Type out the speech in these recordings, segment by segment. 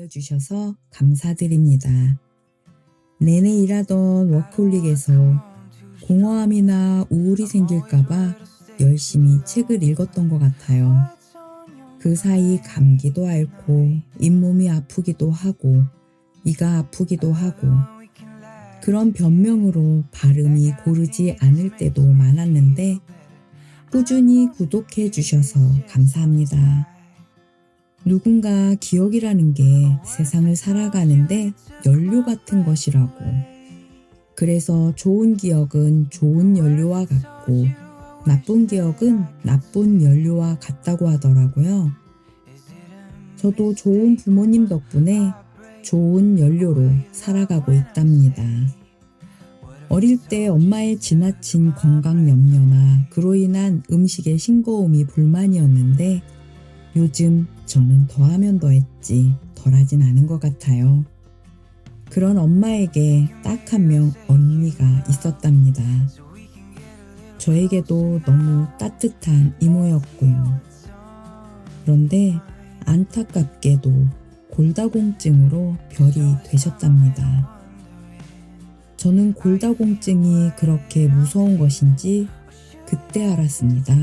들려주셔서 감사드립니다. 내내 일하던 워크홀릭에서 공허함이나 우울이 생길까봐 열심히 책을 읽었던 것 같아요. 그 사이 감기도 앓고 잇몸이 아프기도 하고 이가 아프기도 하고 그런 변명으로 발음이 고르지 않을 때도 많았는데 꾸준히 구독해 주셔서 감사합니다. 누군가 기억이라는 게 세상을 살아가는데 연료 같은 것이라고. 그래서 좋은 기억은 좋은 연료와 같고 나쁜 기억은 나쁜 연료와 같다고 하더라고요. 저도 좋은 부모님 덕분에 좋은 연료로 살아가고 있답니다. 어릴 때 엄마의 지나친 건강 염려나 그로 인한 음식의 싱거움이 불만이었는데 요즘 저는 더하면 더했지 덜하진 않은 것 같아요. 그런 엄마에게 딱 한 명 언니가 있었답니다. 저에게도 너무 따뜻한 이모였고요. 그런데 안타깝게도 골다공증으로 별이 되셨답니다. 저는 골다공증이 그렇게 무서운 것인지 그때 알았습니다.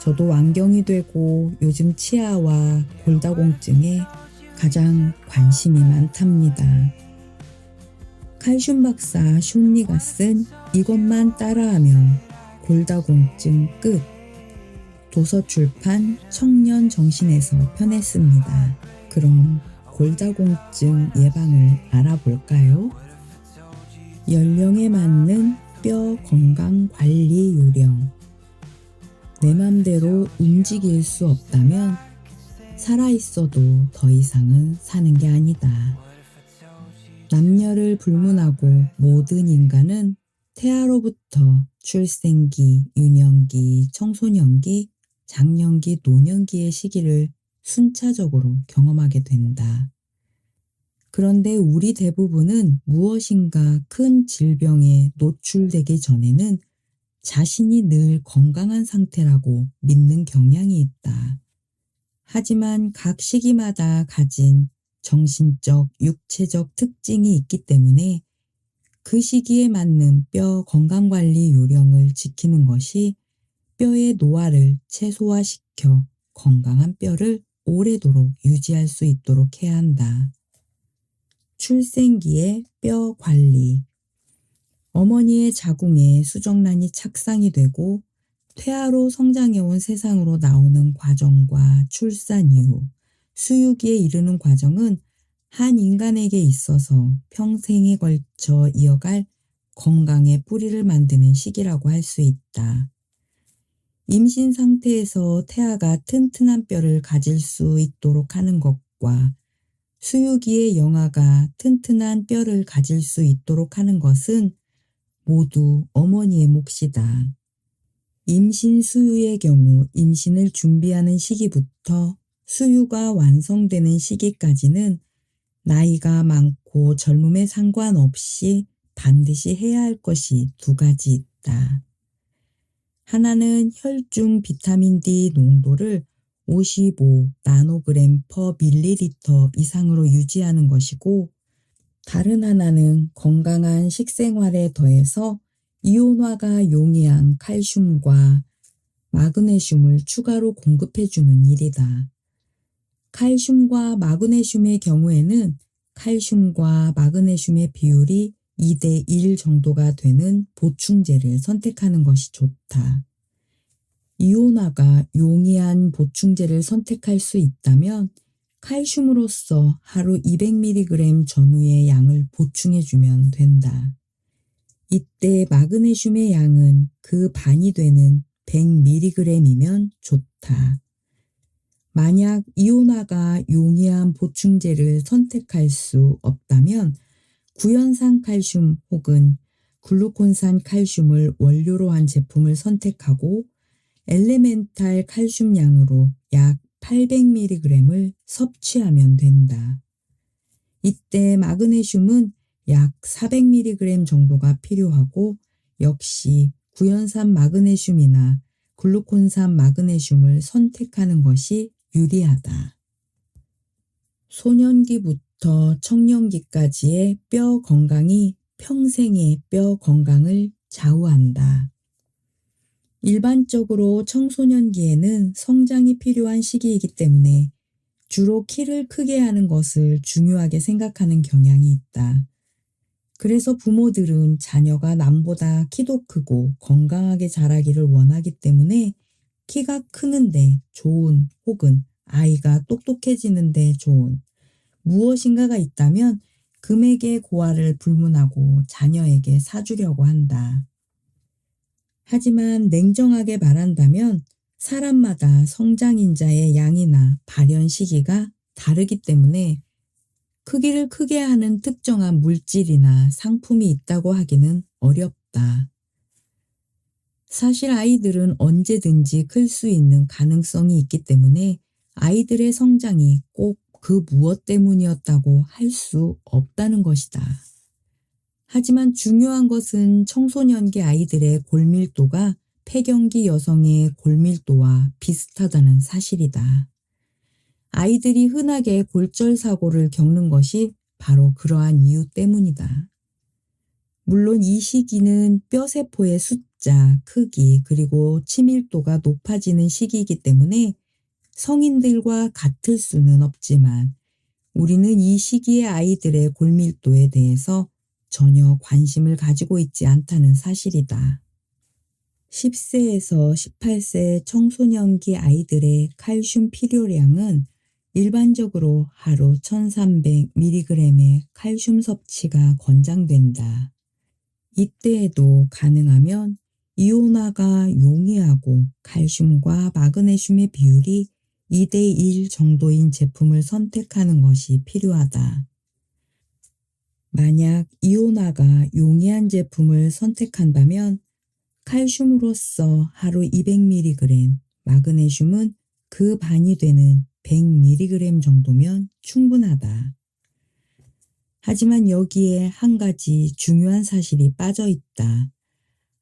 저도 완경이 되고 요즘 치아와 골다공증에 가장 관심이 많답니다. 칼슘 박사 숀리가 쓴 이것만 따라하면 골다공증 끝. 도서출판 청년정신에서 펴냈습니다. 그럼 골다공증 예방을 알아볼까요? 연령에 맞는 뼈 건강 관리 요령. 내 맘대로 움직일 수 없다면 살아있어도 더 이상은 사는 게 아니다. 남녀를 불문하고 모든 인간은 태아로부터 출생기, 유년기, 청소년기, 장년기, 노년기의 시기를 순차적으로 경험하게 된다. 그런데 우리 대부분은 무엇인가 큰 질병에 노출되기 전에는 자신이 늘 건강한 상태라고 믿는 경향이 있다. 하지만 각 시기마다 가진 정신적, 육체적 특징이 있기 때문에 그 시기에 맞는 뼈 건강관리 요령을 지키는 것이 뼈의 노화를 최소화시켜 건강한 뼈를 오래도록 유지할 수 있도록 해야 한다. 출생기의 뼈 관리. 어머니의 자궁에 수정란이 착상이 되고 태아로 성장해온 세상으로 나오는 과정과 출산 이후 수유기에 이르는 과정은 한 인간에게 있어서 평생에 걸쳐 이어갈 건강의 뿌리를 만드는 시기라고 할 수 있다. 임신 상태에서 태아가 튼튼한 뼈를 가질 수 있도록 하는 것과 수유기의 영아가 튼튼한 뼈를 가질 수 있도록 하는 것은 모두 어머니의 몫이다. 임신 수유의 경우 임신을 준비하는 시기부터 수유가 완성되는 시기까지는 나이가 많고 젊음에 상관없이 반드시 해야 할 것이 두 가지 있다. 하나는 혈중 비타민 D 농도를 55 나노그램 퍼 밀리리터 이상으로 유지하는 것이고 다른 하나는 건강한 식생활에 더해서 이온화가 용이한 칼슘과 마그네슘을 추가로 공급해주는 일이다. 칼슘과 마그네슘의 경우에는 칼슘과 마그네슘의 비율이 2대1 정도가 되는 보충제를 선택하는 것이 좋다. 이온화가 용이한 보충제를 선택할 수 있다면 칼슘으로서 하루 200mg 전후의 양을 보충해주면 된다. 이때 마그네슘의 양은 그 반이 되는 100mg이면 좋다. 만약 이온화가 용이한 보충제를 선택할 수 없다면 구연산 칼슘 혹은 글루콘산 칼슘을 원료로 한 제품을 선택하고 엘레멘탈 칼슘 양으로 약 800mg을 섭취하면 된다. 이때 마그네슘은 약 400mg 정도가 필요하고 역시 구연산 마그네슘이나 글루콘산 마그네슘을 선택하는 것이 유리하다. 소년기부터 청년기까지의 뼈 건강이 평생의 뼈 건강을 좌우한다. 일반적으로 청소년기에는 성장이 필요한 시기이기 때문에 주로 키를 크게 하는 것을 중요하게 생각하는 경향이 있다. 그래서 부모들은 자녀가 남보다 키도 크고 건강하게 자라기를 원하기 때문에 키가 크는데 좋은 혹은 아이가 똑똑해지는데 좋은 무엇인가가 있다면 금액의 고하를 불문하고 자녀에게 사주려고 한다. 하지만 냉정하게 말한다면 사람마다 성장인자의 양이나 발현 시기가 다르기 때문에 크기를 크게 하는 특정한 물질이나 상품이 있다고 하기는 어렵다. 사실 아이들은 언제든지 클 수 있는 가능성이 있기 때문에 아이들의 성장이 꼭 그 무엇 때문이었다고 할 수 없다는 것이다. 하지만 중요한 것은 청소년기 아이들의 골밀도가 폐경기 여성의 골밀도와 비슷하다는 사실이다. 아이들이 흔하게 골절사고를 겪는 것이 바로 그러한 이유 때문이다. 물론 이 시기는 뼈세포의 숫자, 크기, 그리고 치밀도가 높아지는 시기이기 때문에 성인들과 같을 수는 없지만 우리는 이 시기의 아이들의 골밀도에 대해서 전혀 관심을 가지고 있지 않다는 사실이다. 10세에서 18세 청소년기 아이들의 칼슘 필요량은 일반적으로 하루 1300mg의 칼슘 섭취가 권장된다. 이때에도 가능하면 이온화가 용이하고 칼슘과 마그네슘의 비율이 2대1 정도인 제품을 선택하는 것이 필요하다. 만약 이온화가 용이한 제품을 선택한다면 칼슘으로서 하루 200mg, 마그네슘은 그 반이 되는 100mg 정도면 충분하다. 하지만 여기에 한 가지 중요한 사실이 빠져 있다.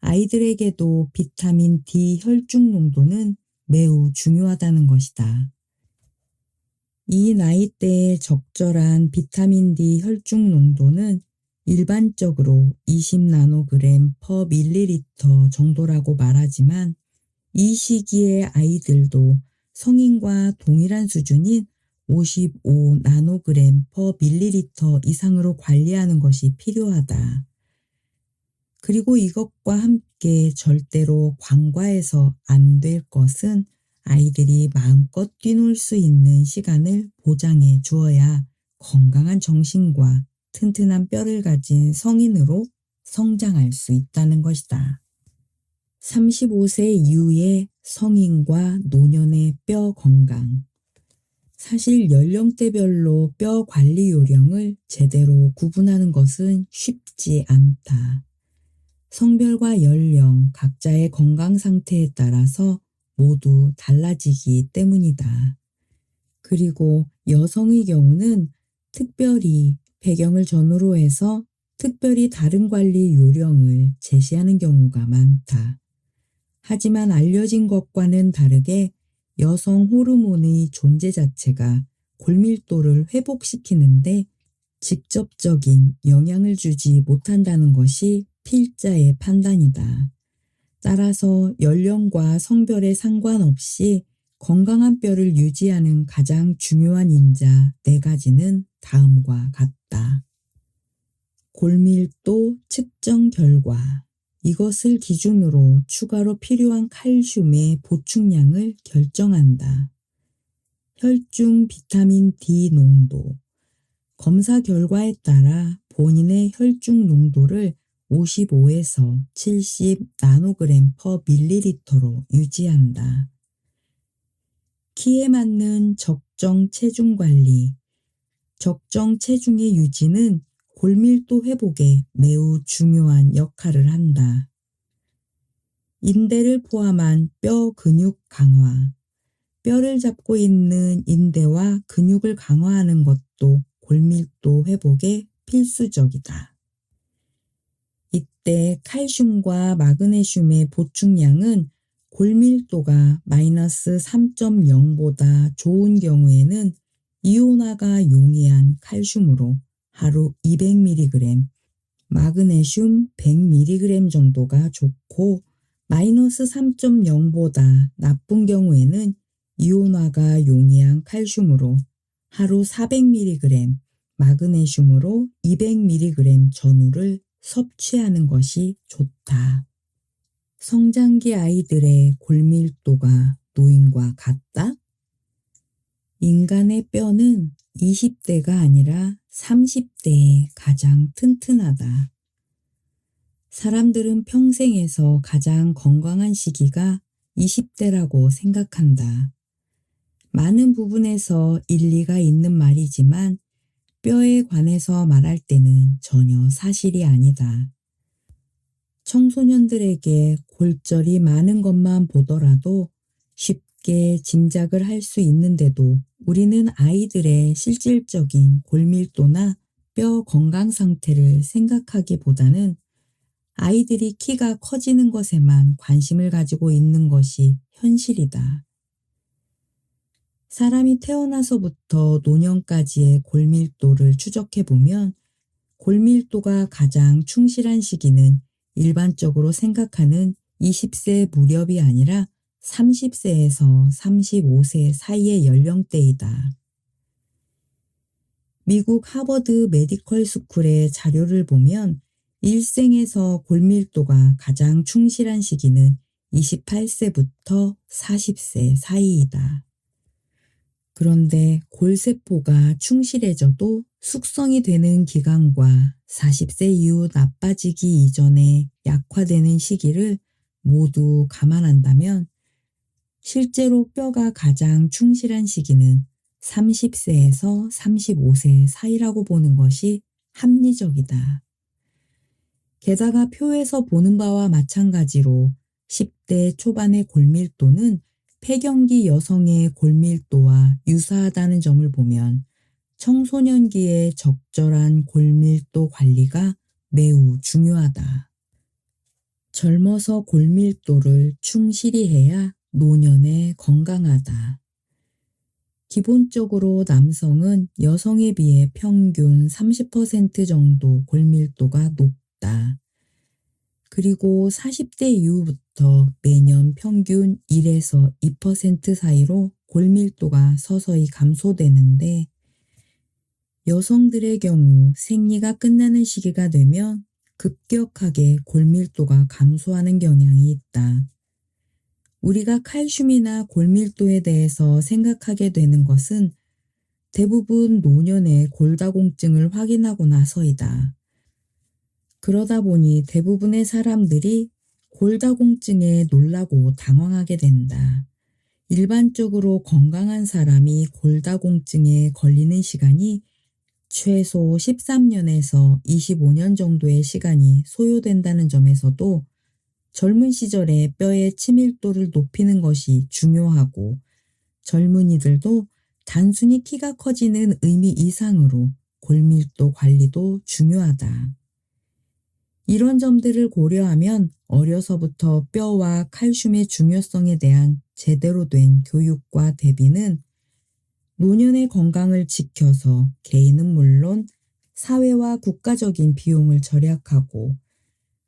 아이들에게도 비타민 D 혈중 농도는 매우 중요하다는 것이다. 이 나이대의 적절한 비타민 D 혈중 농도는 일반적으로 20나노그램/ml 정도라고 말하지만 이 시기의 아이들도 성인과 동일한 수준인 55나노그램/ml 이상으로 관리하는 것이 필요하다. 그리고 이것과 함께 절대로 관과해서 안 될 것은 아이들이 마음껏 뛰놀 수 있는 시간을 보장해 주어야 건강한 정신과 튼튼한 뼈를 가진 성인으로 성장할 수 있다는 것이다. 35세 이후의 성인과 노년의 뼈 건강. 사실 연령대별로 뼈 관리 요령을 제대로 구분하는 것은 쉽지 않다. 성별과 연령, 각자의 건강 상태에 따라서 모두 달라지기 때문이다. 그리고 여성의 경우는 특별히 배경을 전후로 해서 특별히 다른 관리 요령을 제시하는 경우가 많다. 하지만 알려진 것과는 다르게 여성 호르몬의 존재 자체가 골밀도를 회복시키는데 직접적인 영향을 주지 못한다는 것이 필자의 판단이다. 따라서 연령과 성별에 상관없이 건강한 뼈를 유지하는 가장 중요한 인자 4가지는 다음과 같다. 골밀도 측정 결과. 이것을 기준으로 추가로 필요한 칼슘의 보충량을 결정한다. 혈중 비타민 D 농도. 검사 결과에 따라 본인의 혈중 농도를 55에서 70 나노그램/ml로 유지한다. 키에 맞는 적정 체중 관리. 적정 체중의 유지는 골밀도 회복에 매우 중요한 역할을 한다. 인대를 포함한 뼈 근육 강화. 뼈를 잡고 있는 인대와 근육을 강화하는 것도 골밀도 회복에 필수적이다. 이때 칼슘과 마그네슘의 보충량은 골밀도가 -3.0보다 좋은 경우에는 이온화가 용이한 칼슘으로 하루 200mg, 마그네슘 100mg 정도가 좋고 마이너스 3.0보다 나쁜 경우에는 이온화가 용이한 칼슘으로 하루 400mg, 마그네슘으로 200mg 전후를 섭취하는 것이 좋다. 성장기 아이들의 골밀도가 노인과 같다? 인간의 뼈는 20대가 아니라 30대에 가장 튼튼하다. 사람들은 평생에서 가장 건강한 시기가 20대라고 생각한다. 많은 부분에서 일리가 있는 말이지만 뼈에 관해서 말할 때는 전혀 사실이 아니다. 청소년들에게 골절이 많은 것만 보더라도 쉽게 짐작을 할 수 있는데도 우리는 아이들의 실질적인 골밀도나 뼈 건강 상태를 생각하기보다는 아이들이 키가 커지는 것에만 관심을 가지고 있는 것이 현실이다. 사람이 태어나서부터 노년까지의 골밀도를 추적해보면 골밀도가 가장 충실한 시기는 일반적으로 생각하는 20세 무렵이 아니라 30세에서 35세 사이의 연령대이다. 미국 하버드 메디컬 스쿨의 자료를 보면 일생에서 골밀도가 가장 충실한 시기는 28세부터 40세 사이이다. 그런데 골세포가 충실해져도 숙성이 되는 기간과 40세 이후 나빠지기 이전에 약화되는 시기를 모두 감안한다면 실제로 뼈가 가장 충실한 시기는 30세에서 35세 사이라고 보는 것이 합리적이다. 게다가 표에서 보는 바와 마찬가지로 10대 초반의 골밀도는 폐경기 여성의 골밀도와 유사하다는 점을 보면 청소년기의 적절한 골밀도 관리가 매우 중요하다. 젊어서 골밀도를 충실히 해야 노년에 건강하다. 기본적으로 남성은 여성에 비해 평균 30% 정도 골밀도가 높다. 그리고 40대 이후부터 매년 평균 1에서 2% 사이로 골밀도가 서서히 감소되는데 여성들의 경우 생리가 끝나는 시기가 되면 급격하게 골밀도가 감소하는 경향이 있다. 우리가 칼슘이나 골밀도에 대해서 생각하게 되는 것은 대부분 노년의 골다공증을 확인하고 나서이다. 그러다 보니 대부분의 사람들이 골다공증에 놀라고 당황하게 된다. 일반적으로 건강한 사람이 골다공증에 걸리는 시간이 최소 13년에서 25년 정도의 시간이 소요된다는 점에서도 젊은 시절에 뼈의 친밀도를 높이는 것이 중요하고 젊은이들도 단순히 키가 커지는 의미 이상으로 골밀도 관리도 중요하다. 이런 점들을 고려하면 어려서부터 뼈와 칼슘의 중요성에 대한 제대로 된 교육과 대비는 노년의 건강을 지켜서 개인은 물론 사회와 국가적인 비용을 절약하고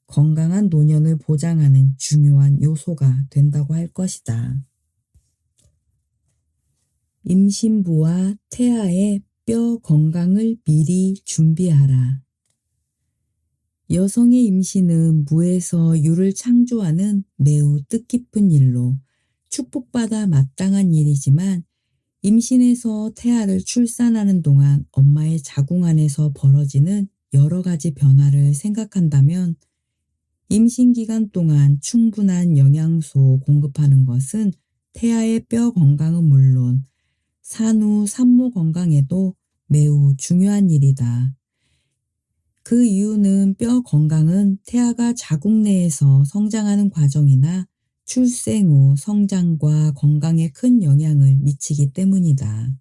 건강한 노년을 보장하는 중요한 요소가 된다고 할 것이다. 임신부와 태아의 뼈 건강을 미리 준비하라. 여성의 임신은 무에서 유를 창조하는 매우 뜻깊은 일로 축복받아 마땅한 일이지만 임신에서 태아를 출산하는 동안 엄마의 자궁 안에서 벌어지는 여러 가지 변화를 생각한다면 임신 기간 동안 충분한 영양소 공급하는 것은 태아의 뼈 건강은 물론 산후 산모 건강에도 매우 중요한 일이다. 그 이유는 뼈 건강은 태아가 자궁 내에서 성장하는 과정이나 출생 후 성장과 건강에 큰 영향을 미치기 때문이다.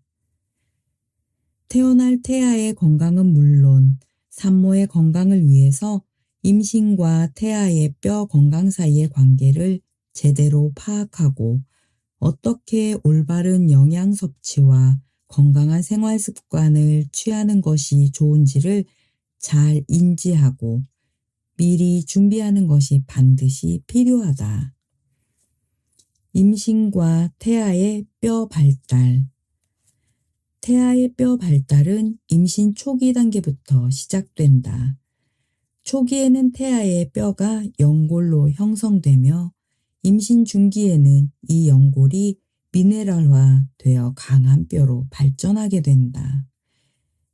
태어날 태아의 건강은 물론 산모의 건강을 위해서 임신과 태아의 뼈 건강 사이의 관계를 제대로 파악하고 어떻게 올바른 영양 섭취와 건강한 생활 습관을 취하는 것이 좋은지를 잘 인지하고 미리 준비하는 것이 반드시 필요하다. 임신과 태아의 뼈 발달. 태아의 뼈 발달은 임신 초기 단계부터 시작된다. 초기에는 태아의 뼈가 연골로 형성되며 임신 중기에는 이 연골이 미네랄화 되어 강한 뼈로 발전하게 된다.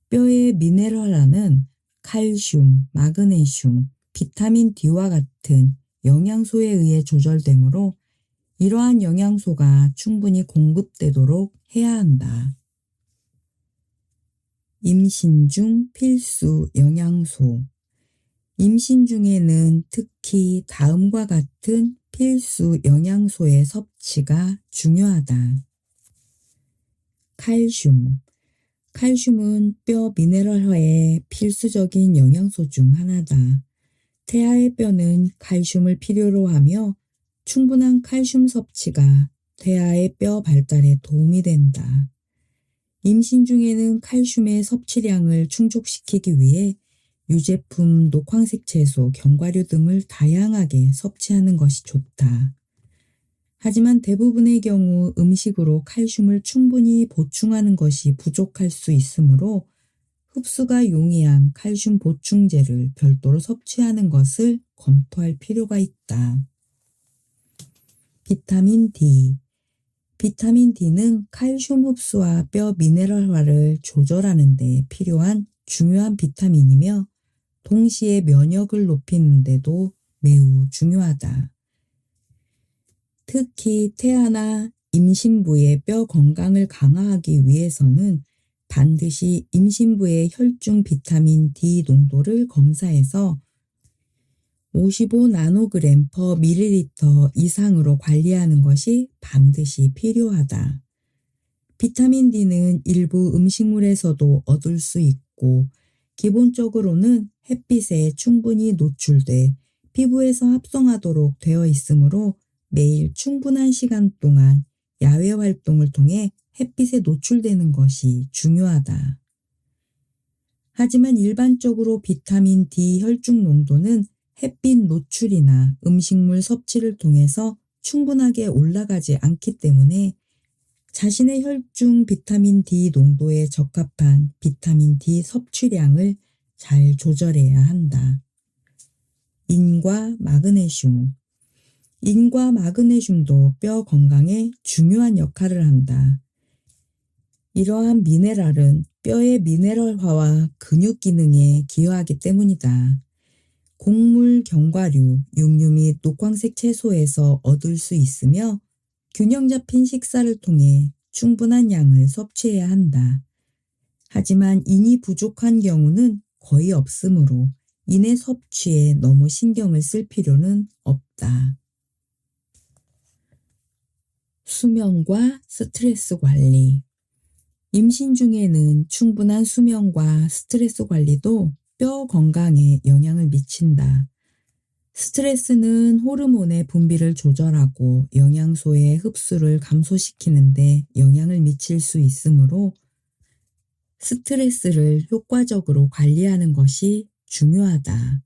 뼈의 미네랄화는 칼슘, 마그네슘, 비타민 D와 같은 영양소에 의해 조절되므로 이러한 영양소가 충분히 공급되도록 해야 한다. 임신 중 필수 영양소. 임신 중에는 특히 다음과 같은 필수 영양소의 섭취가 중요하다. 칼슘. 칼슘은 뼈 미네랄화의 필수적인 영양소 중 하나다. 태아의 뼈는 칼슘을 필요로 하며 충분한 칼슘 섭취가 태아의 뼈 발달에 도움이 된다. 임신 중에는 칼슘의 섭취량을 충족시키기 위해 유제품, 녹황색 채소, 견과류 등을 다양하게 섭취하는 것이 좋다. 하지만 대부분의 경우 음식으로 칼슘을 충분히 보충하는 것이 부족할 수 있으므로 흡수가 용이한 칼슘 보충제를 별도로 섭취하는 것을 검토할 필요가 있다. 비타민 D. 비타민 D는 칼슘 흡수와 뼈 미네랄화를 조절하는 데 필요한 중요한 비타민이며 동시에 면역을 높이는 데도 매우 중요하다. 특히 태아나 임신부의 뼈 건강을 강화하기 위해서는 반드시 임신부의 혈중 비타민 D 농도를 검사해서 55나노그램 퍼 밀리리터 이상으로 관리하는 것이 반드시 필요하다. 비타민 D는 일부 음식물에서도 얻을 수 있고 기본적으로는 햇빛에 충분히 노출돼 피부에서 합성하도록 되어 있으므로 매일 충분한 시간 동안 야외 활동을 통해 햇빛에 노출되는 것이 중요하다. 하지만 일반적으로 비타민 D 혈중 농도는 햇빛 노출이나 음식물 섭취를 통해서 충분하게 올라가지 않기 때문에 자신의 혈중 비타민 D 농도에 적합한 비타민 D 섭취량을 잘 조절해야 한다. 인과 마그네슘. 인과 마그네슘도 뼈 건강에 중요한 역할을 한다. 이러한 미네랄은 뼈의 미네랄화와 근육 기능에 기여하기 때문이다. 곡물, 견과류, 육류 및 녹황색 채소에서 얻을 수 있으며 균형 잡힌 식사를 통해 충분한 양을 섭취해야 한다. 하지만 인이 부족한 경우는 거의 없으므로 인의 섭취에 너무 신경을 쓸 필요는 없다. 수면과 스트레스 관리. 임신 중에는 충분한 수면과 스트레스 관리도 뼈 건강에 영향을 미친다. 스트레스는 호르몬의 분비를 조절하고 영양소의 흡수를 감소시키는데 영향을 미칠 수 있으므로 스트레스를 효과적으로 관리하는 것이 중요하다.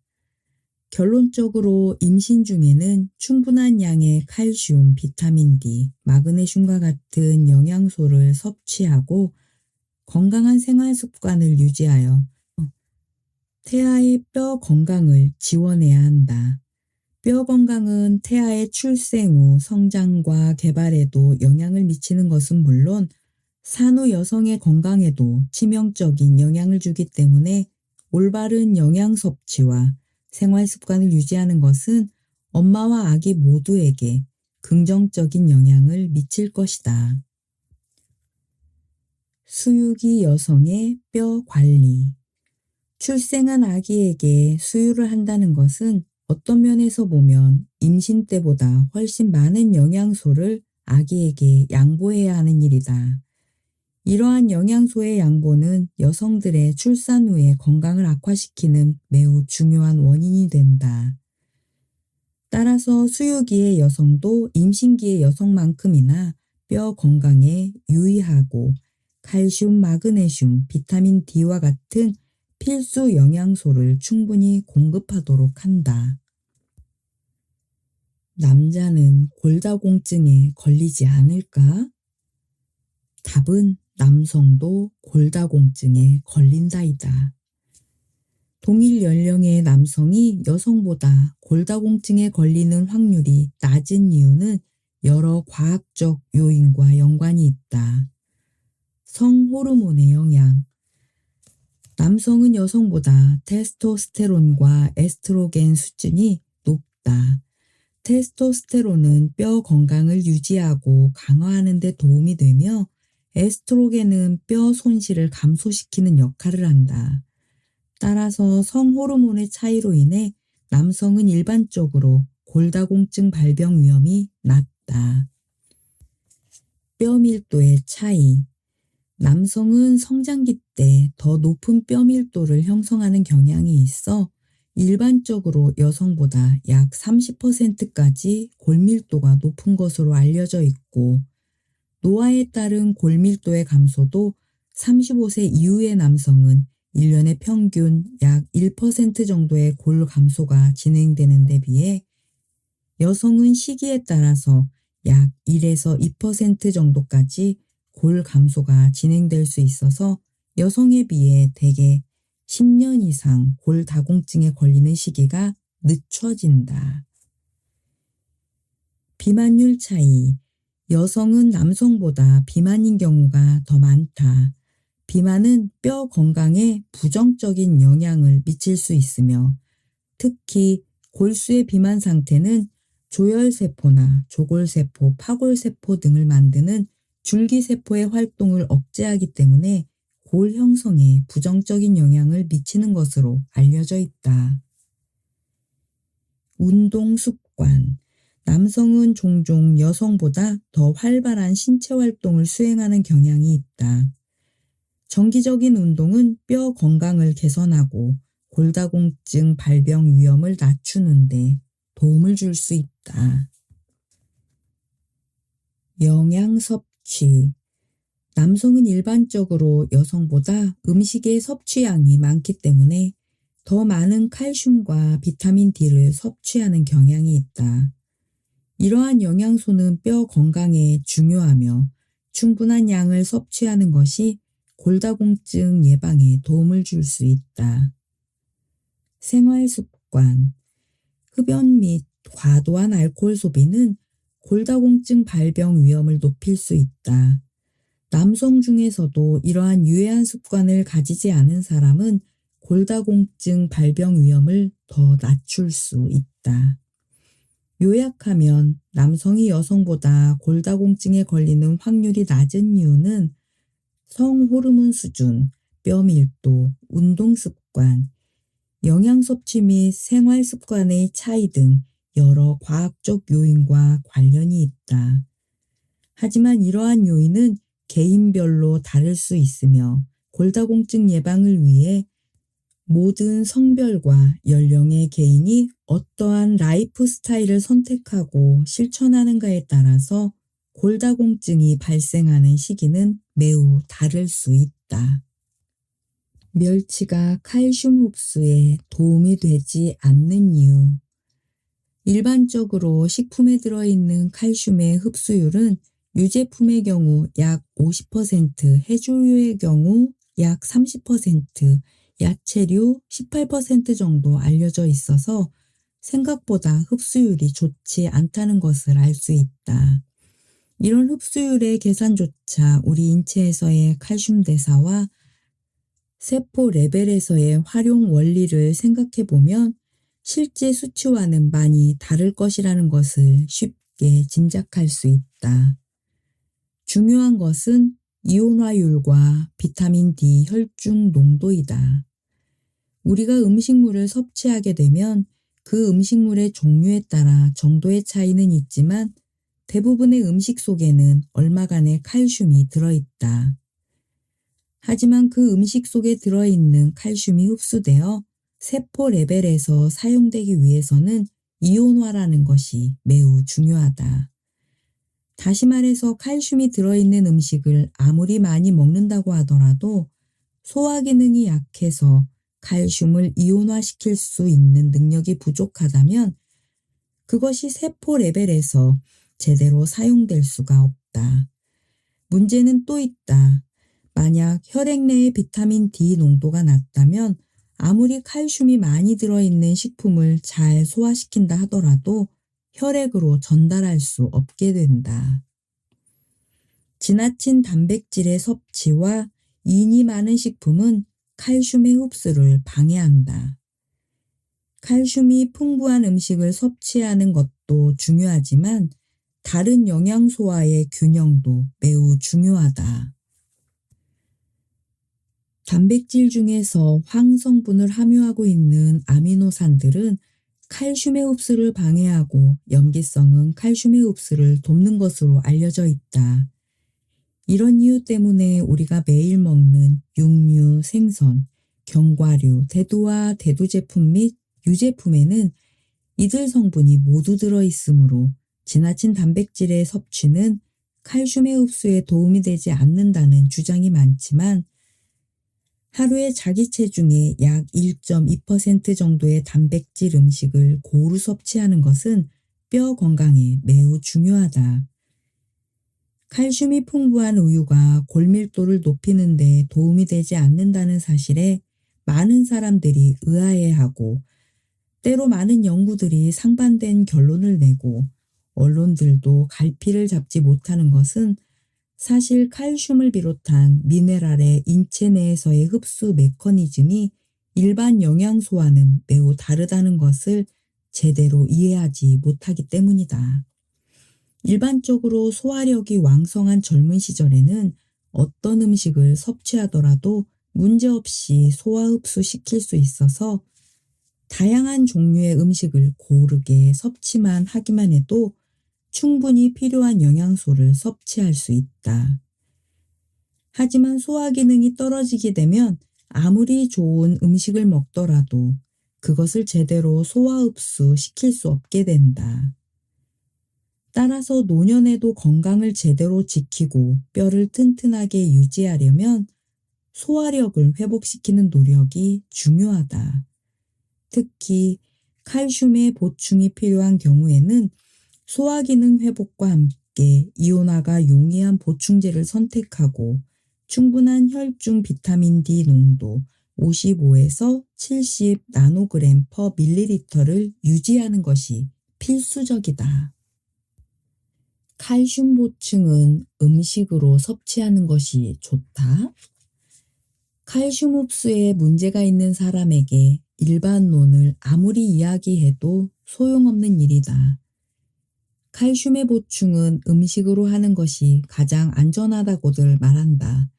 결론적으로 임신 중에는 충분한 양의 칼슘, 비타민 D, 마그네슘과 같은 영양소를 섭취하고 건강한 생활 습관을 유지하여 태아의 뼈 건강을 지원해야 한다. 뼈 건강은 태아의 출생 후 성장과 개발에도 영향을 미치는 것은 물론 산후 여성의 건강에도 치명적인 영향을 주기 때문에 올바른 영양 섭취와 생활 습관을 유지하는 것은 엄마와 아기 모두에게 긍정적인 영향을 미칠 것이다. 수유기 여성의 뼈 관리. 출생한 아기에게 수유를 한다는 것은 어떤 면에서 보면 임신 때보다 훨씬 많은 영양소를 아기에게 양보해야 하는 일이다. 이러한 영양소의 양보는 여성들의 출산 후의 건강을 악화시키는 매우 중요한 원인이 된다. 따라서 수유기의 여성도 임신기의 여성만큼이나 뼈 건강에 유의하고 칼슘, 마그네슘, 비타민 D와 같은 필수 영양소를 충분히 공급하도록 한다. 남자는 골다공증에 걸리지 않을까? 답은 남성도 골다공증에 걸린다이다. 동일 연령의 남성이 여성보다 골다공증에 걸리는 확률이 낮은 이유는 여러 과학적 요인과 연관이 있다. 성호르몬의 영향. 남성은 여성보다 테스토스테론과 에스트로겐 수준이 높다. 테스토스테론은 뼈 건강을 유지하고 강화하는 데 도움이 되며 에스트로겐은 뼈 손실을 감소시키는 역할을 한다. 따라서 성호르몬의 차이로 인해 남성은 일반적으로 골다공증 발병 위험이 낮다. 뼈 밀도의 차이. 남성은 성장기 때 더 높은 뼈 밀도를 형성하는 경향이 있어 일반적으로 여성보다 약 30%까지 골밀도가 높은 것으로 알려져 있고, 노화에 따른 골밀도의 감소도 35세 이후의 남성은 1년에 평균 약 1% 정도의 골 감소가 진행되는 데 비해 여성은 시기에 따라서 약 1에서 2% 정도까지 골 감소가 진행될 수 있어서 여성에 비해 대개 10년 이상 골다공증에 걸리는 시기가 늦춰진다. 비만율 차이. 여성은 남성보다 비만인 경우가 더 많다. 비만은 뼈 건강에 부정적인 영향을 미칠 수 있으며 특히 골수의 비만 상태는 조혈세포나 조골세포, 파골세포 등을 만드는 줄기세포의 활동을 억제하기 때문에 골 형성에 부정적인 영향을 미치는 것으로 알려져 있다. 운동 습관. 남성은 종종 여성보다 더 활발한 신체 활동을 수행하는 경향이 있다. 정기적인 운동은 뼈 건강을 개선하고 골다공증 발병 위험을 낮추는데 도움을 줄 수 있다. 영양 섭취. 남성은 일반적으로 여성보다 음식의 섭취량이 많기 때문에 더 많은 칼슘과 비타민 D를 섭취하는 경향이 있다. 이러한 영양소는 뼈 건강에 중요하며 충분한 양을 섭취하는 것이 골다공증 예방에 도움을 줄 수 있다. 생활 습관. 흡연 및 과도한 알코올 소비는 골다공증 발병 위험을 높일 수 있다. 남성 중에서도 이러한 유해한 습관을 가지지 않은 사람은 골다공증 발병 위험을 더 낮출 수 있다. 요약하면 남성이 여성보다 골다공증에 걸리는 확률이 낮은 이유는 성호르몬 수준, 뼈 밀도, 운동 습관, 영양 섭취 및 생활 습관의 차이 등 여러 과학적 요인과 관련이 있다. 하지만 이러한 요인은 개인별로 다를 수 있으며 골다공증 예방을 위해 모든 성별과 연령의 개인이 어떠한 라이프 스타일을 선택하고 실천하는가에 따라서 골다공증이 발생하는 시기는 매우 다를 수 있다. 멸치가 칼슘 흡수에 도움이 되지 않는 이유. 일반적으로 식품에 들어있는 칼슘의 흡수율은 유제품의 경우 약 50%, 해조류의 경우 약 30%, 야채류 18% 정도 알려져 있어서 생각보다 흡수율이 좋지 않다는 것을 알 수 있다. 이런 흡수율의 계산조차 우리 인체에서의 칼슘 대사와 세포 레벨에서의 활용 원리를 생각해 보면 실제 수치와는 많이 다를 것이라는 것을 쉽게 짐작할 수 있다. 중요한 것은 이온화율과 비타민 D 혈중 농도이다. 우리가 음식물을 섭취하게 되면 그 음식물의 종류에 따라 정도의 차이는 있지만 대부분의 음식 속에는 얼마간의 칼슘이 들어있다. 하지만 그 음식 속에 들어있는 칼슘이 흡수되어 세포 레벨에서 사용되기 위해서는 이온화라는 것이 매우 중요하다. 다시 말해서 칼슘이 들어있는 음식을 아무리 많이 먹는다고 하더라도 소화 기능이 약해서 칼슘을 이온화시킬 수 있는 능력이 부족하다면 그것이 세포 레벨에서 제대로 사용될 수가 없다. 문제는 또 있다. 만약 혈액 내의 비타민 D 농도가 낮다면 아무리 칼슘이 많이 들어있는 식품을 잘 소화시킨다 하더라도 혈액으로 전달할 수 없게 된다. 지나친 단백질의 섭취와 인이 많은 식품은 칼슘의 흡수를 방해한다. 칼슘이 풍부한 음식을 섭취하는 것도 중요하지만 다른 영양소와의 균형도 매우 중요하다. 단백질 중에서 황성분을 함유하고 있는 아미노산들은 칼슘의 흡수를 방해하고 염기성은 칼슘의 흡수를 돕는 것으로 알려져 있다. 이런 이유 때문에 우리가 매일 먹는 육류, 생선, 견과류, 대두와 대두 제품 및 유제품에는 이들 성분이 모두 들어있으므로 지나친 단백질의 섭취는 칼슘의 흡수에 도움이 되지 않는다는 주장이 많지만 하루에 자기 체중의 약 1.2% 정도의 단백질 음식을 고루 섭취하는 것은 뼈 건강에 매우 중요하다. 칼슘이 풍부한 우유가 골밀도를 높이는 데 도움이 되지 않는다는 사실에 많은 사람들이 의아해하고 때로 많은 연구들이 상반된 결론을 내고 언론들도 갈피를 잡지 못하는 것은 사실 칼슘을 비롯한 미네랄의 인체 내에서의 흡수 메커니즘이 일반 영양소와는 매우 다르다는 것을 제대로 이해하지 못하기 때문이다. 일반적으로 소화력이 왕성한 젊은 시절에는 어떤 음식을 섭취하더라도 문제없이 소화 흡수시킬 수 있어서 다양한 종류의 음식을 고르게 섭취만 하기만 해도 충분히 필요한 영양소를 섭취할 수 있다. 하지만 소화 기능이 떨어지게 되면 아무리 좋은 음식을 먹더라도 그것을 제대로 소화 흡수시킬 수 없게 된다. 따라서 노년에도 건강을 제대로 지키고 뼈를 튼튼하게 유지하려면 소화력을 회복시키는 노력이 중요하다. 특히 칼슘의 보충이 필요한 경우에는 소화기능 회복과 함께 이온화가 용이한 보충제를 선택하고 충분한 혈중 비타민 D 농도 55에서 70 나노그램 퍼 밀리리터를 유지하는 것이 필수적이다. 칼슘 보충은 음식으로 섭취하는 것이 좋다? 칼슘 흡수에 문제가 있는 사람에게 일반론을 아무리 이야기해도 소용없는 일이다. 칼슘의 보충은 음식으로 하는 것이 가장 안전하다고들 말한다.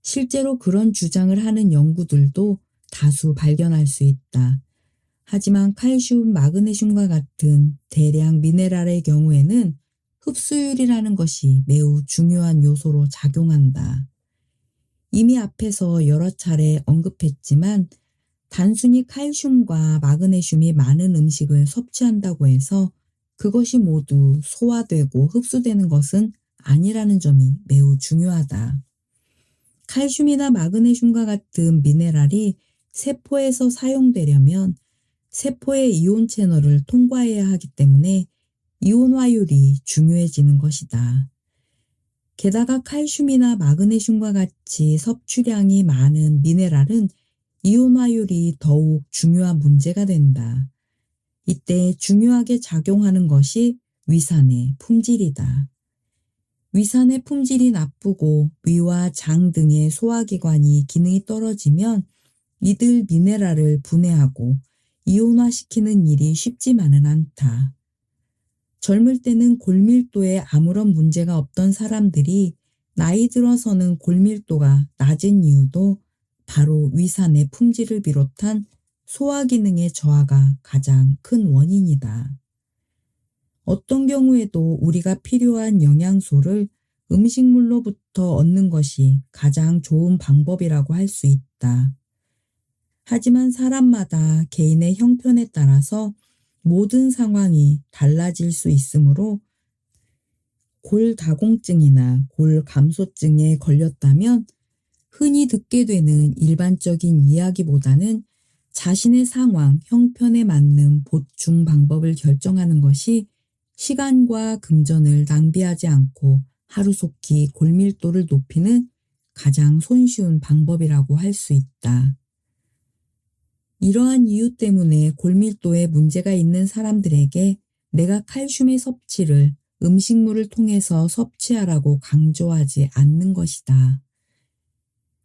실제로 그런 주장을 하는 연구들도 다수 발견할 수 있다. 하지만 칼슘, 마그네슘과 같은 대량 미네랄의 경우에는 흡수율이라는 것이 매우 중요한 요소로 작용한다. 이미 앞에서 여러 차례 언급했지만 단순히 칼슘과 마그네슘이 많은 음식을 섭취한다고 해서 그것이 모두 소화되고 흡수되는 것은 아니라는 점이 매우 중요하다. 칼슘이나 마그네슘과 같은 미네랄이 세포에서 사용되려면 세포의 이온 채널을 통과해야 하기 때문에 이온화율이 중요해지는 것이다. 게다가 칼슘이나 마그네슘과 같이 섭취량이 많은 미네랄은 이온화율이 더욱 중요한 문제가 된다. 이때 중요하게 작용하는 것이 위산의 품질이다. 위산의 품질이 나쁘고 위와 장 등의 소화기관이 기능이 떨어지면 이들 미네랄을 분해하고 이온화시키는 일이 쉽지만은 않다. 젊을 때는 골밀도에 아무런 문제가 없던 사람들이 나이 들어서는 골밀도가 낮은 이유도 바로 위산의 품질을 비롯한 소화기능의 저하가 가장 큰 원인이다. 어떤 경우에도 우리가 필요한 영양소를 음식물로부터 얻는 것이 가장 좋은 방법이라고 할 수 있다. 하지만 사람마다 개인의 형편에 따라서 모든 상황이 달라질 수 있으므로 골다공증이나 골감소증에 걸렸다면 흔히 듣게 되는 일반적인 이야기보다는 자신의 상황, 형편에 맞는 보충 방법을 결정하는 것이 시간과 금전을 낭비하지 않고 하루속히 골밀도를 높이는 가장 손쉬운 방법이라고 할 수 있다. 이러한 이유 때문에 골밀도에 문제가 있는 사람들에게 내가 칼슘의 섭취를 음식물을 통해서 섭취하라고 강조하지 않는 것이다.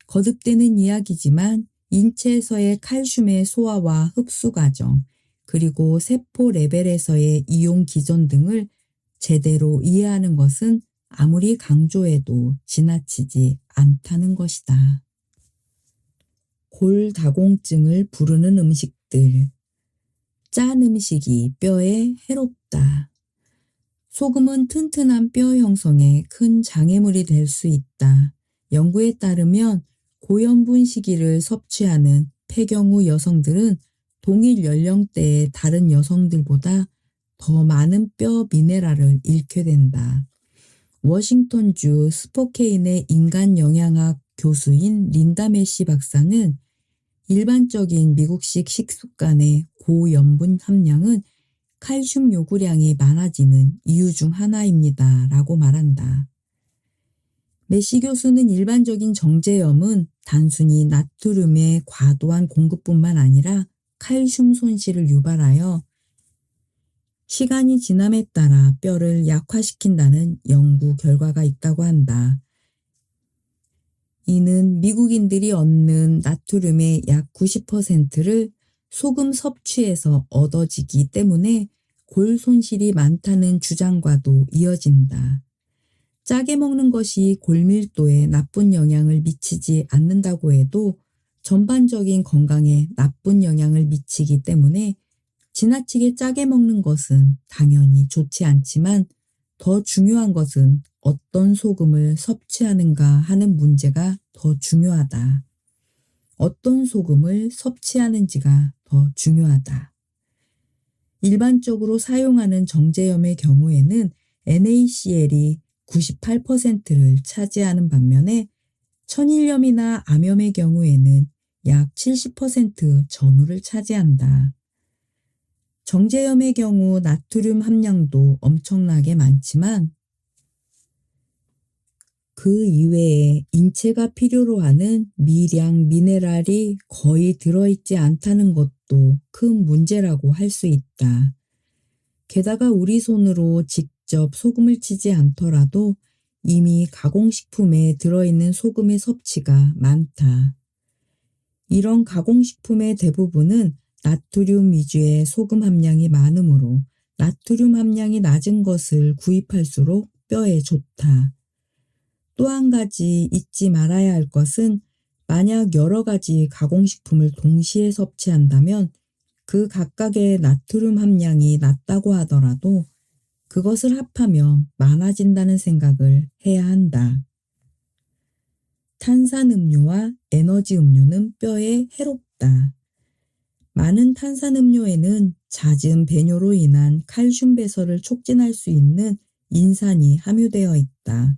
거듭되는 이야기지만 인체에서의 칼슘의 소화와 흡수 과정, 그리고 세포 레벨에서의 이용 기전 등을 제대로 이해하는 것은 아무리 강조해도 지나치지 않다는 것이다. 골다공증을 부르는 음식들. 짠 음식이 뼈에 해롭다. 소금은 튼튼한 뼈 형성에 큰 장애물이 될 수 있다. 연구에 따르면 고염분 식이를 섭취하는 폐경후 여성들은 동일 연령대의 다른 여성들보다 더 많은 뼈 미네랄을 잃게 된다. 워싱턴주 스포케인의 인간영양학 교수인 린다 메시 박사는 일반적인 미국식 식습관의 고염분 함량은 칼슘 요구량이 많아지는 이유 중 하나입니다. 라고 말한다. 메시 교수는 일반적인 정제염은 단순히 나트륨의 과도한 공급뿐만 아니라 칼슘 손실을 유발하여 시간이 지남에 따라 뼈를 약화시킨다는 연구 결과가 있다고 한다. 이는 미국인들이 얻는 나트륨의 약 90%를 소금 섭취에서 얻어지기 때문에 골 손실이 많다는 주장과도 이어진다. 짜게 먹는 것이 골밀도에 나쁜 영향을 미치지 않는다고 해도 전반적인 건강에 나쁜 영향을 미치기 때문에 지나치게 짜게 먹는 것은 당연히 좋지 않지만 더 중요한 것은 어떤 소금을 섭취하는가 하는 문제가 더 중요하다. 어떤 소금을 섭취하는지가 더 중요하다. 일반적으로 사용하는 정제염의 경우에는 NaCl이 98%를 차지하는 반면에 천일염이나 암염의 경우에는 약 70% 전후를 차지한다. 정제염의 경우 나트륨 함량도 엄청나게 많지만 그 이외에 인체가 필요로 하는 미량 미네랄이 거의 들어있지 않다는 것도 큰 문제라고 할 수 있다. 게다가 우리 손으로 직접 소금을 치지 않더라도 이미 가공식품에 들어있는 소금의 섭취가 많다. 이런 가공식품의 대부분은 나트륨 위주의 소금 함량이 많으므로 나트륨 함량이 낮은 것을 구입할수록 뼈에 좋다. 또 한 가지 잊지 말아야 할 것은 만약 여러 가지 가공식품을 동시에 섭취한다면 그 각각의 나트륨 함량이 낮다고 하더라도 그것을 합하면 많아진다는 생각을 해야 한다. 탄산음료와 에너지 음료는 뼈에 해롭다. 많은 탄산음료에는 잦은 배뇨로 인한 칼슘 배설을 촉진할 수 있는 인산이 함유되어 있다.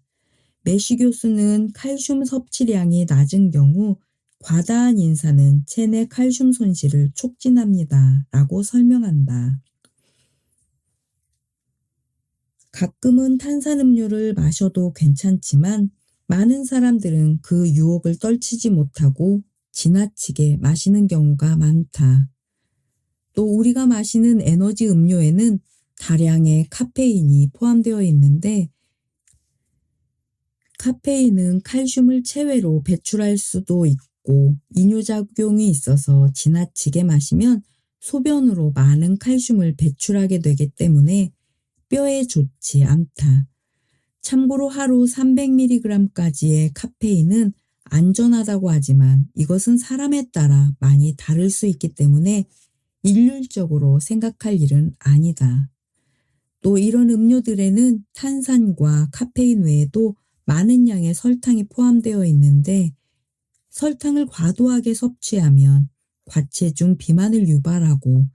메시 교수는 칼슘 섭취량이 낮은 경우 과다한 인산은 체내 칼슘 손실을 촉진합니다. 라고 설명한다. 가끔은 탄산음료를 마셔도 괜찮지만 많은 사람들은 그 유혹을 떨치지 못하고 지나치게 마시는 경우가 많다. 또 우리가 마시는 에너지 음료에는 다량의 카페인이 포함되어 있는데 카페인은 칼슘을 체외로 배출할 수도 있고 이뇨작용이 있어서 지나치게 마시면 소변으로 많은 칼슘을 배출하게 되기 때문에 뼈에 좋지 않다. 참고로 하루 300mg까지의 카페인은 안전하다고 하지만 이것은 사람에 따라 많이 다를 수 있기 때문에 일률적으로 생각할 일은 아니다. 또 이런 음료들에는 탄산과 카페인 외에도 많은 양의 설탕이 포함되어 있는데 설탕을 과도하게 섭취하면 과체중 비만을 유발하고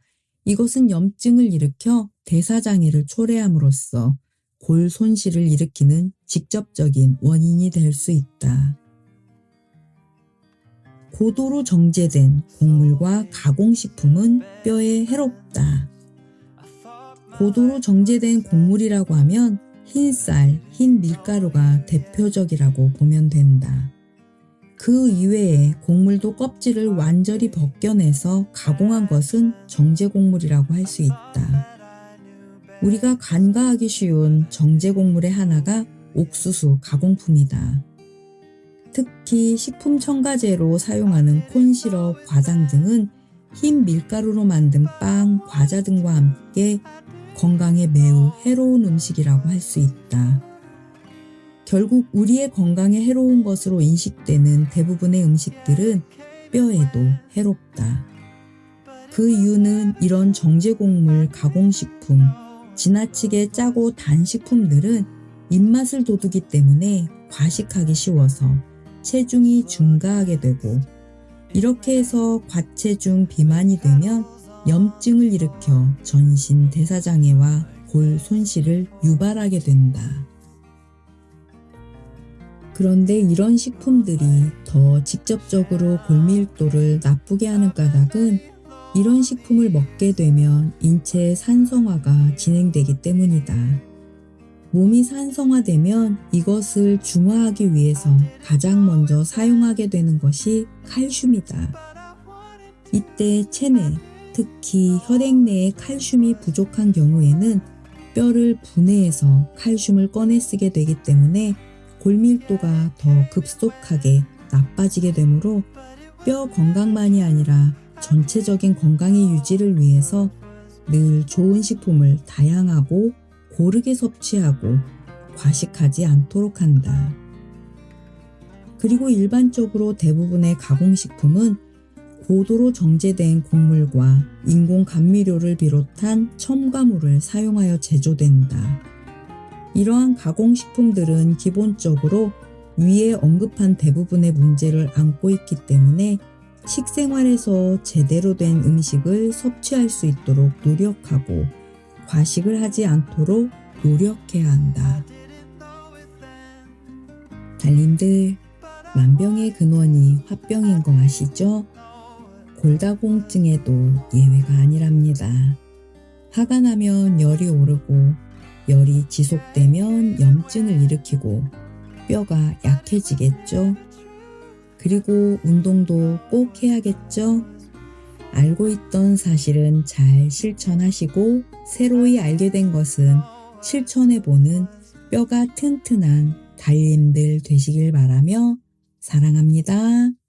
이것은 염증을 일으켜 대사장애를 초래함으로써 골 손실을 일으키는 직접적인 원인이 될 수 있다. 고도로 정제된 곡물과 가공식품은 뼈에 해롭다. 고도로 정제된 곡물이라고 하면 흰 쌀, 흰 밀가루가 대표적이라고 보면 된다. 그 이외에 곡물도 껍질을 완전히 벗겨내서 가공한 것은 정제곡물이라고 할 수 있다. 우리가 간과하기 쉬운 정제곡물의 하나가 옥수수 가공품이다. 특히 식품 첨가제로 사용하는 콘시럽, 과장 등은 흰 밀가루로 만든 빵, 과자 등과 함께 건강에 매우 해로운 음식이라고 할 수 있다. 결국 우리의 건강에 해로운 것으로 인식되는 대부분의 음식들은 뼈에도 해롭다. 그 이유는 이런 정제곡물, 가공식품, 지나치게 짜고 단 식품들은 입맛을 돋우기 때문에 과식하기 쉬워서 체중이 증가하게 되고, 이렇게 해서 과체중 비만이 되면 염증을 일으켜 전신 대사장애와 골 손실을 유발하게 된다. 그런데 이런 식품들이 더 직접적으로 골밀도를 나쁘게 하는 까닭은 이런 식품을 먹게 되면 인체의 산성화가 진행되기 때문이다. 몸이 산성화되면 이것을 중화하기 위해서 가장 먼저 사용하게 되는 것이 칼슘이다. 이때 체내, 특히 혈액 내에 칼슘이 부족한 경우에는 뼈를 분해해서 칼슘을 꺼내 쓰게 되기 때문에 골밀도가 더 급속하게 나빠지게 되므로 뼈 건강만이 아니라 전체적인 건강의 유지를 위해서 늘 좋은 식품을 다양하고 고르게 섭취하고 과식하지 않도록 한다. 그리고 일반적으로 대부분의 가공식품은 고도로 정제된 곡물과 인공 감미료를 비롯한 첨가물을 사용하여 제조된다. 이러한 가공식품들은 기본적으로 위에 언급한 대부분의 문제를 안고 있기 때문에 식생활에서 제대로 된 음식을 섭취할 수 있도록 노력하고 과식을 하지 않도록 노력해야 한다. 달님들, 만병의 근원이 화병인 거 아시죠? 골다공증에도 예외가 아니랍니다. 화가 나면 열이 오르고 열이 지속되면 염증을 일으키고 뼈가 약해지겠죠? 그리고 운동도 꼭 해야겠죠? 알고 있던 사실은 잘 실천하시고 새로이 알게 된 것은 실천해보는 뼈가 튼튼한 달님들 되시길 바라며 사랑합니다.